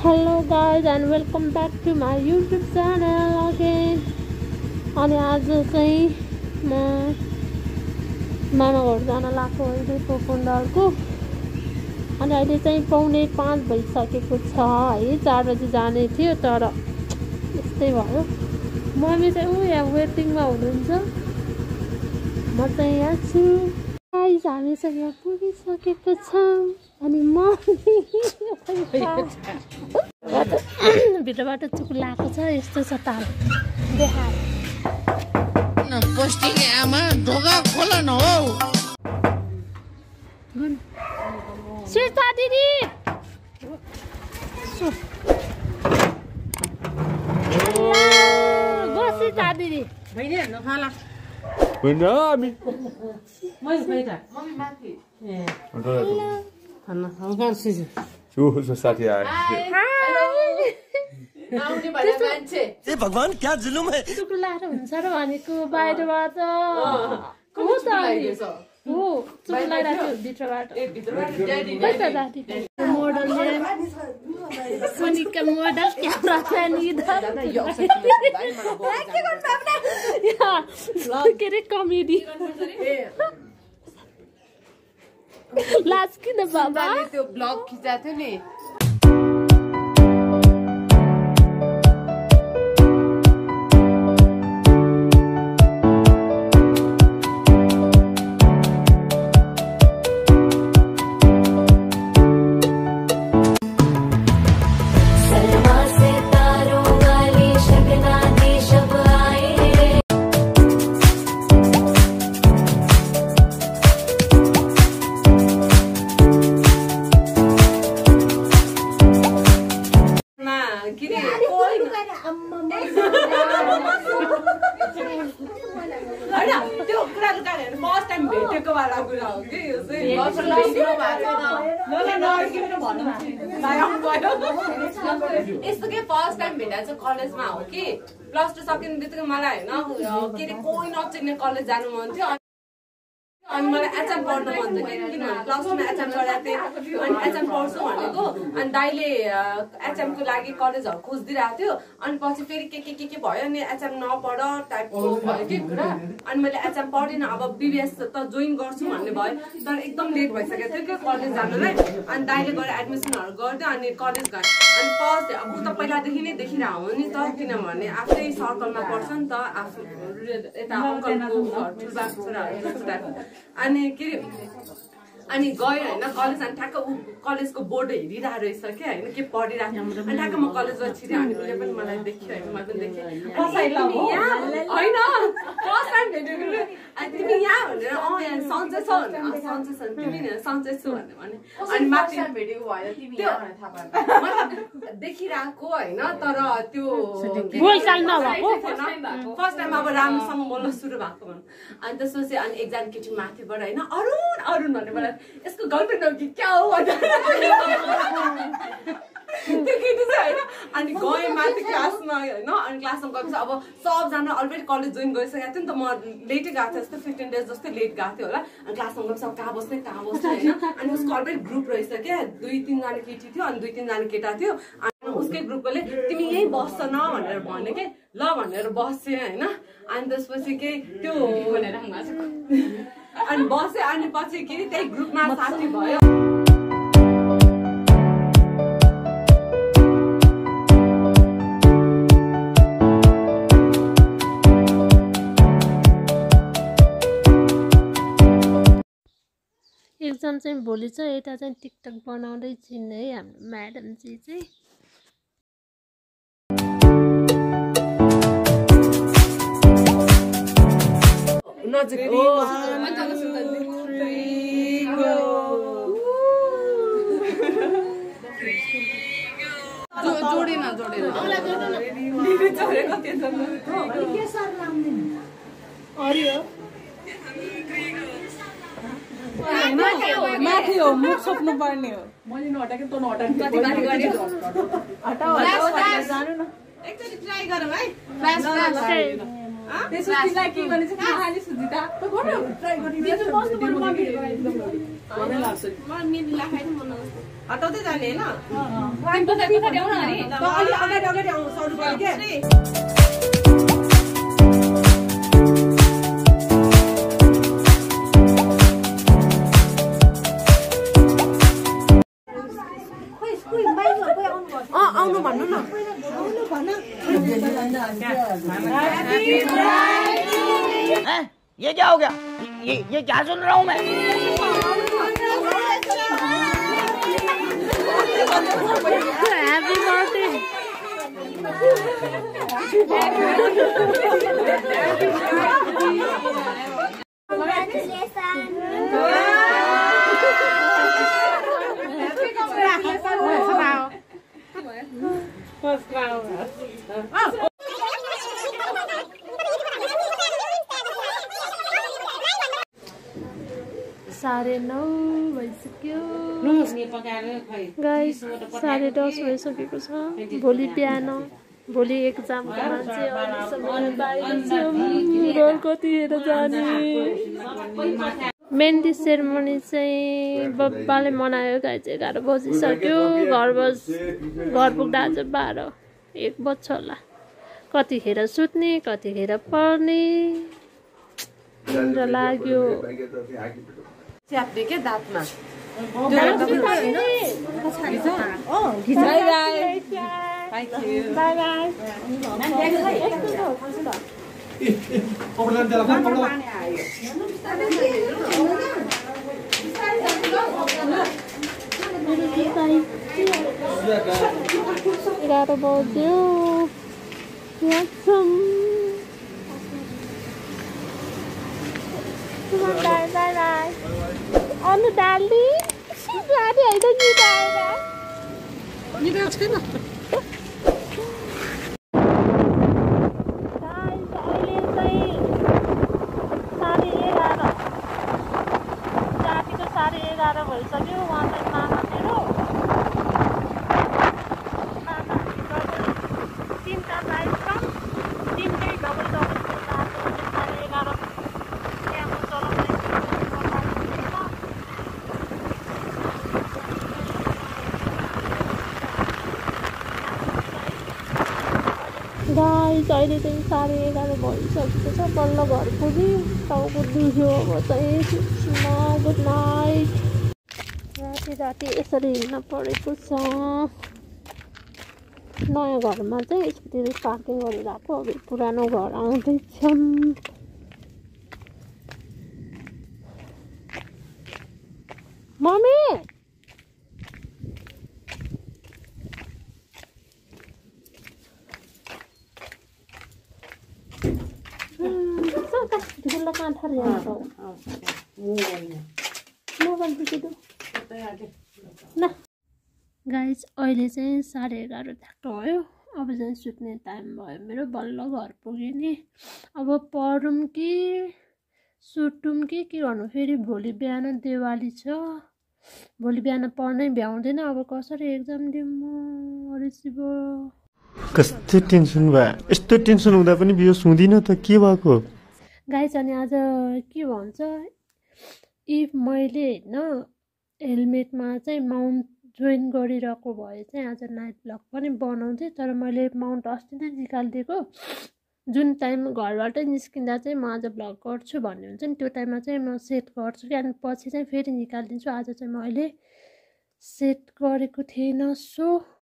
Hello guys and welcome back to my YouTube channel again. अनि आज चाहिँ म मामा घर जान लाग्छु अहिले पोखुन्डालको। अनि अहिले चाहिँ 4:45 भइसकेको छ है। 4 बजे जाने थियो तर यस्तै भयो। मम्मी चाहिँ यहाँ वेटिङमा हुनुहुन्छ, म चाहिँ यहाँ छु। गाइस हामी चाहिँ यहाँ पुगिसकेको छौँ। अनि मम्मी भित्रबाट चुकुलाएको छ, यस्तो छ ताल देखाएर पोस्टिङ आमा ढोका खोल न हौ। सीता दिदी गो सीता दिदी भइने न खाला होइन हामी मैले बैठा मम्मी माथि ए खाना हम कहाँ सिजु जो साथी आए आउने भने मान्छे ए भगवान क्या जुलुम है। चुकुलाएर हुन्छ र भनेको बाहिरबाट हो त हो चुकुलाइरहेको भित्रबाट मोडलले सोनिका मोडल क्यामेरा फ्यान के अरे कमेडी लाज किन बाबा त्यो ब्लग खिचाएको थियो नि। यस्तो के फर्स्ट टाइम भेटा चाहिँ कलेजमा हो कि +2 सकिने बित्तिकै मलाई होइन के अरे कोही नचिन्ने कलेज जानु मन थियो। अनि मलाई एचएम पढ्नु मन थियो किनभने +2 मा एचएम पढाएको थिएँ। अनि एचएम पढ्छु भनेको अनि दाइले एचएमको लागि कलेजहरू खोजिदिरहेको थियो। अनि पछि फेरि के भयो अनि एचएम नपढ टाइपको भयो कि कुरा। अनि मैले एचएम पढिनँ, अब बीबीएस त जोइन गर्छु भन्ने भयो तर एकदम लेट भइसकेको थियो कि कलेज जानुलाई। अनि दाइले गएर एडमिसनहरू गरिदियो अनि कलेज गएँ। अनि फर्स्ट अब त पहिलादेखि नै देखिरहेको हो नि त, किनभने आफ्नै सर्कलमा पर्छ नि त, आफ्नो यता अङ्कलको ठुल्बाको छोराहरू। अनि के अरे अनि गयो होइन कलेज। अनि ठ्याक्क ऊ कलेजको बोर्ड हेरिरहेको रहेछ कि होइन के पढिरहेको। अनि ठ्याक्क म कलेजमा छिरेँ अनि उसले पनि मलाई देख्यो होइन, मैले पनि देखेँ होइन फर्स्ट टाइम भेटेको। अनि तिमी यहाँ भनेर यहाँ सन्चै छ भने सन्चै छ तिमी सन्चै छु भने भने। अनि माथि भेटेको भएर तिमी मतलब देखिरहेको होइन तर त्यो फर्स्ट टाइम अब राम्रोसँग बोल्न सुरु भएको भनौँ। अनि त्यसपछि अनि एकजना केटी माथिबाट होइन अरुण अरुण भन्ने मलाई यसको गर्लफ्रेन्ड हो कि क्या हो त्यो केटी चाहिँ होइन। अनि गएँ माथि क्लासमा होइन। अनि क्लासमा गएपछि अब सबजना अलरेडी कलेज जोइन गरिसकेको थियो नि त, म लेटै गएको थिएँ जस्तै 15 डेज जस्तै लेट गएको थियो होला। अनि क्लासमा गएपछि अब कहाँ बस्ने होइन। अनि उसको अलरेडी ग्रुप रहेछ क्या, 2-3 जना केटी थियो अनि 2-3 जना केटा थियो। अनि उसकै ग्रुपकोले तिमी यहीँ बस्छ न भनेर भन्यो कि ल भनेर बसेँ होइन। अनि त्यसपछि के त्यो अनि बसेँ। अनि पछि के अरे त्यही ग्रुपमा साथी भयो। एक्जाम चाहिँ भोलि छ। यता चाहिँ टिकटक बनाउँदै छिन् है हाम्रो म्याडमजी चाहिँ। जोडेन माथि हो मुख सोप्नु पर्ने हो। मैले नहटाके त नहटाके हटाऊ जानु न एकचोटी ट्राई गरौँ है। त्यसो तिमीलाई के गर्ने चाहिँ खाली सुजिता त गर्नु ट्राई गर्ने। मलाई लाग्छ म मिलिला खाइ मन हटाउँदै जाने हैन पछाडि पछाडि आउन अनि अलि अगाडि अगाडि आउनु सर्नु पर्यो के आउनु भन्नु न आउनु भन ये क्या हो गया ये क्या सुन रहा हूँ मैं Happy birthday. साढे 9 भइसक्यो गाइस 10:30 भइसकेको छ भोलि बिहान भोलि एक्जामको मान्छे अहिलेसम्म बाहिर छौँ कतिखेर जाने मेहन्दी सेरेमनी चाहिँ बब्बाले मनायो गाइस 11 बजिसक्यो घर पुग्दा आज 1 बज्छ होला कतिखेर सुत्ने कतिखेर पढ्ने निन्द्रा लाग्यो च्याप्ने के दाँतमा बाई बाई एघार बज्यो बाई बाई बाई अनु डाली गाडी होइन गीत आएर भइसक्यो उहाँ चाहिँ मामा मेरो तिनवटा बाइक छ तिनटै डबल साढे 11 त्यहाँको चलाउने गाइस अहिले चाहिँ साढे 11 भइसकेको छ बल्ल घर पुग्यो टाउको दुख्यो अब चाहिँ गुड नाइट राति यसरी हिँड्न परेको छ नयाँ घरमा चाहिँ स्कुटी पार्किङ गरेर आएको अब पुरानो घर आउँदैछौँ मम्मी गाइस अहिले चाहिँ साढे 11 ठ्याक्क भयो अब चाहिँ सुत्ने टाइम भयो मेरो बल्ल घर पुग्यो नि अब पढौँ कि सुटौँ कि के गर्नु फेरि भोलि बिहान दिवाली छ भोलि बिहान पढ्नै भ्याउँदैन अब कसरी एक्जाम दिउँ म रिसिभ कस्तो टेन्सन भयो यस्तो टेन्सन हुँदा पनि बियो सुँदिन त के भएको गाइस अनि आज के भन्छ इफ मैले होइन हेलमेटमा चाहिँ माउन्ट जोइन गरिरहेको भए चाहिँ आज नाइट ब्लग पनि बनाउँथेँ तर मैले माउन्ट अस्ति नै निकालिदिएको जुन टाइम घरबाटै निस्किँदा चाहिँ म आज ब्लग गर्छु भन्ने हुन्छ नि त्यो टाइममा चाहिँ म सेट गर्छु कि अनि पछि चाहिँ फेरि निकालिदिन्छु आज चाहिँ मैले सेट गरेको थिएन सो